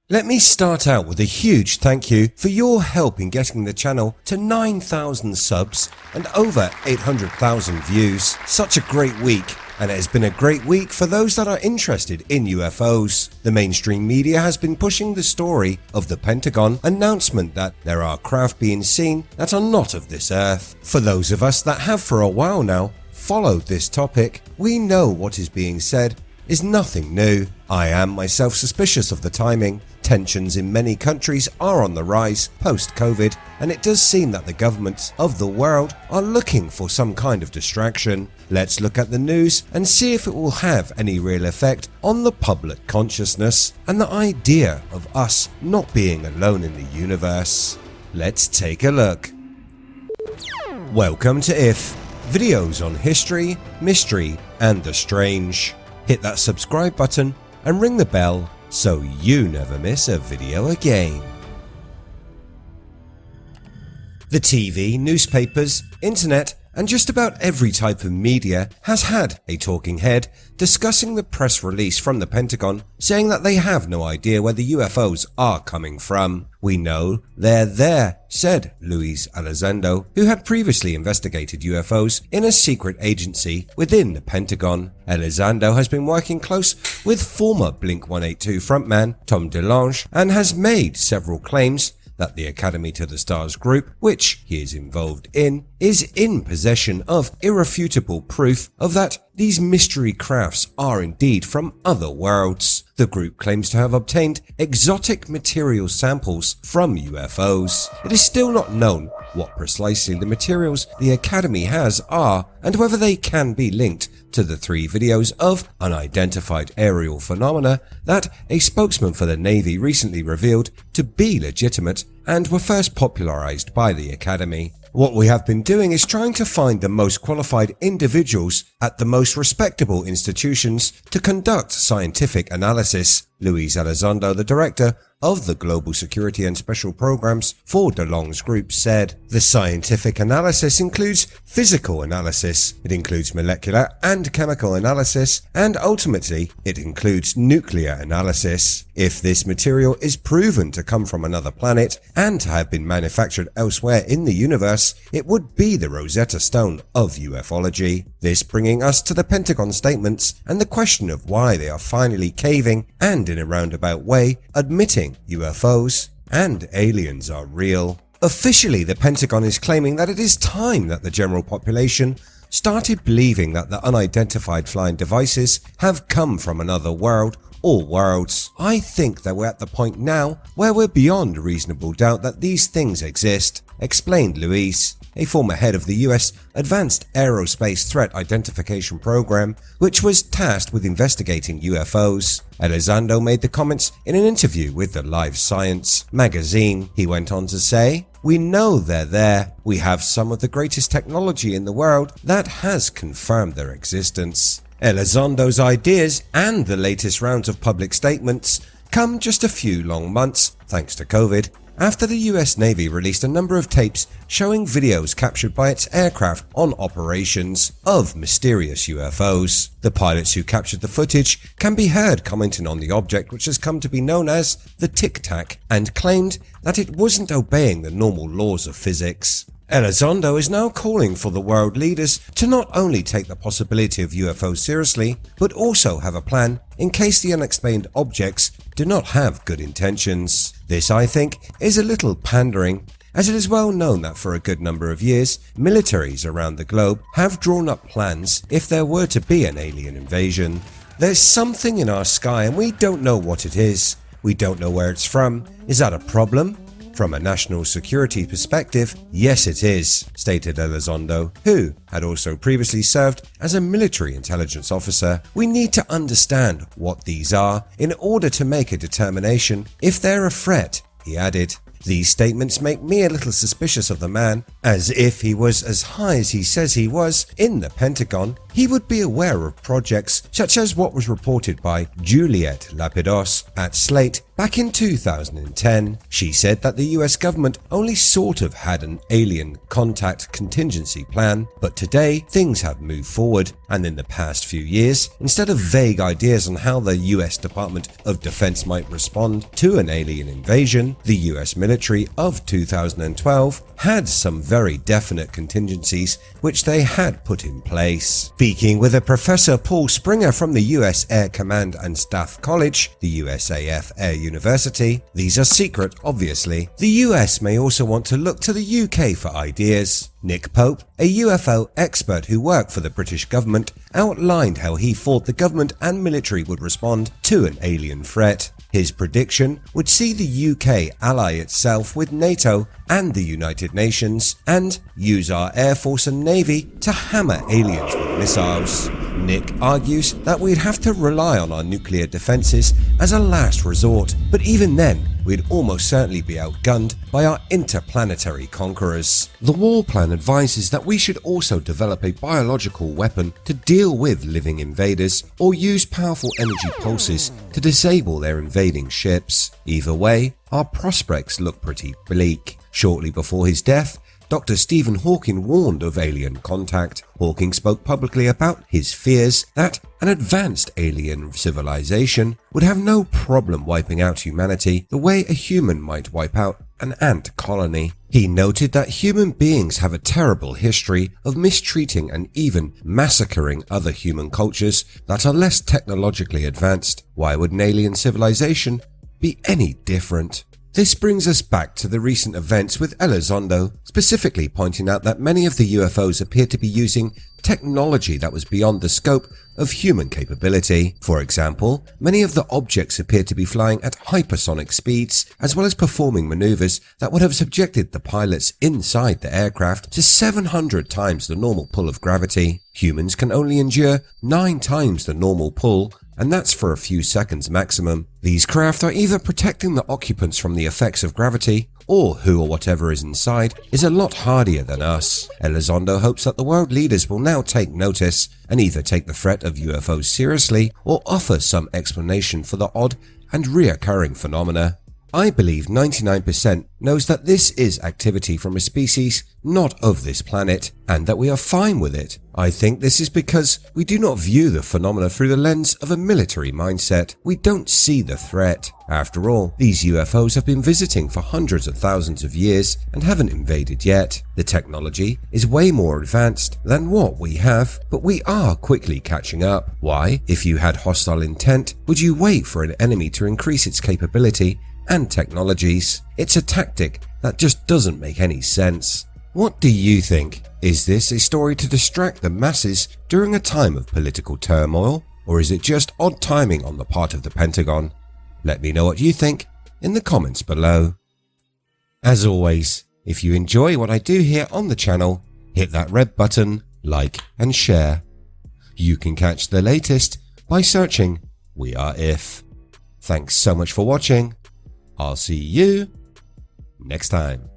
Let me start out with a huge thank you for your help in getting the channel to 9,000 subs and over 800,000 views. Such a great week, and it has been a great week for those that are interested in UFOs. The mainstream media has been pushing the story of the Pentagon announcement that there are craft being seen that are not of this earth. For those of us that have for a while now followed this topic, we know what is being said is nothing new. I am myself suspicious of the timing. Tensions in many countries are on the rise post-COVID, and it does seem that the governments of the world are looking for some kind of distraction. Let's look at the news and see if it will have any real effect on the public consciousness and the idea of us not being alone in the universe. Let's take a look. Welcome to IF, videos on history, mystery and the strange. Hit that subscribe button and ring the bell so you never miss a video again. The TV, newspapers, internet and just about every type of media has had a talking head discussing the press release from the Pentagon saying that they have no idea where the UFOs are coming from. We know they're there, said Luis Elizondo, who had previously investigated UFOs in a secret agency within the Pentagon. Elizondo has been working close with former Blink-182 frontman Tom DeLonge and has made several claims that the Academy to the Stars group, which he is involved in, is in possession of irrefutable proof of that these mystery crafts are indeed from other worlds. The group claims to have obtained exotic material samples from UFOs. It is still not known what precisely the materials the Academy has are and whether they can be linked to the 3 videos of unidentified aerial phenomena that a spokesman for the Navy recently revealed to be legitimate and were first popularized by the Academy. What we have been doing is trying to find the most qualified individuals at the most respectable institutions to conduct scientific analysis, Luis Elizondo, the director of the Global Security and Special Programs for DeLonge's group, said. The scientific analysis includes physical analysis, it includes molecular and chemical analysis, and ultimately it includes nuclear analysis. If this material is proven to come from another planet and to have been manufactured elsewhere in the universe, it would be the Rosetta Stone of ufology. This bringing us to the Pentagon statements and the question of why they are finally caving and in a roundabout way admitting UFOs and aliens are real. Officially, the Pentagon is claiming that it is time that the general population started believing that the unidentified flying devices have come from another world or worlds. I think that we're at the point now where we're beyond reasonable doubt that these things exist, explained Luis, a former head of the US Advanced Aerospace Threat Identification Program, which was tasked with investigating UFOs. Elizondo made the comments in an interview with the Live Science magazine. He went on to say, "We know they're there. We have some of the greatest technology in the world that has confirmed their existence." Elizondo's ideas and the latest rounds of public statements come just a few long months, thanks to COVID, after the US Navy released a number of tapes showing videos captured by its aircraft on operations of mysterious UFOs. The pilots who captured the footage can be heard commenting on the object, which has come to be known as the Tic Tac, and claimed that it wasn't obeying the normal laws of physics. Elizondo is now calling for the world leaders to not only take the possibility of UFOs seriously, but also have a plan in case the unexplained objects do not have good intentions. This, I think, is a little pandering, as it is well known that for a good number of years, militaries around the globe have drawn up plans if there were to be an alien invasion. There's something in our sky and we don't know what it is. We don't know where it's from. Is that a problem? From a national security perspective, yes it is, stated Elizondo, who had also previously served as a military intelligence officer. We need to understand what these are in order to make a determination if they're a threat, he added. These statements make me a little suspicious of the man, as if he was as high as he says he was in the Pentagon. he would be aware of projects such as what was reported by Juliette Lapidos at Slate back in 2010. She said that the US government only sort of had an alien contact contingency plan, but today things have moved forward, and in the past few years, instead of vague ideas on how the US Department of Defense might respond to an alien invasion, the US military of 2012 had some very definite contingencies which they had put in place. Speaking with a Professor Paul Springer from the US Air Command and Staff College, the USAF Air University, these are secret obviously. The US may also want to look to the UK for ideas. Nick Pope, a UFO expert who worked for the British government, outlined how he thought the government and military would respond to an alien threat. His prediction would see the UK ally itself with NATO and the United Nations and use our Air Force and Navy to hammer aliens with missiles. Nick argues that we'd have to rely on our nuclear defenses as a last resort, but even then, we'd almost certainly be outgunned by our interplanetary conquerors. The war plan advises that we should also develop a biological weapon to deal with living invaders or use powerful energy pulses to disable their invading ships. Either way, our prospects look pretty bleak. Shortly before his death, Dr. Stephen Hawking warned of alien contact. Hawking spoke publicly about his fears that an advanced alien civilization would have no problem wiping out humanity the way a human might wipe out an ant colony. He noted that human beings have a terrible history of mistreating and even massacring other human cultures that are less technologically advanced. Why would an alien civilization be any different? This brings us back to the recent events with Elizondo, specifically pointing out that many of the UFOs appear to be using technology that was beyond the scope of human capability. For example, many of the objects appear to be flying at hypersonic speeds, as well as performing maneuvers that would have subjected the pilots inside the aircraft to 700 times the normal pull of gravity. Humans can only endure 9 times the normal pull, and that's for a few seconds maximum. These craft are either protecting the occupants from the effects of gravity, or who or whatever is inside is a lot hardier than us. Elizondo hopes that the world leaders will now take notice and either take the threat of UFOs seriously or offer some explanation for the odd and reoccurring phenomena. I believe 99% knows that this is activity from a species not of this planet, and that we are fine with it. I think this is because we do not view the phenomena through the lens of a military mindset. We don't see the threat. After all, these UFOs have been visiting for hundreds of thousands of years and haven't invaded yet. The technology is way more advanced than what we have, but we are quickly catching up. Why, if you had hostile intent, would you wait for an enemy to increase its capability and technologies? It's a tactic that just doesn't make any sense. What do you think? Is this a story to distract the masses during a time of political turmoil, or is it just odd timing on the part of the Pentagon? Let me know what you think in the comments below. As always, if you enjoy what I do here on the channel, hit that red button, like and share. You can catch the latest by searching We Are If. Thanks so much for watching. I'll see you next time.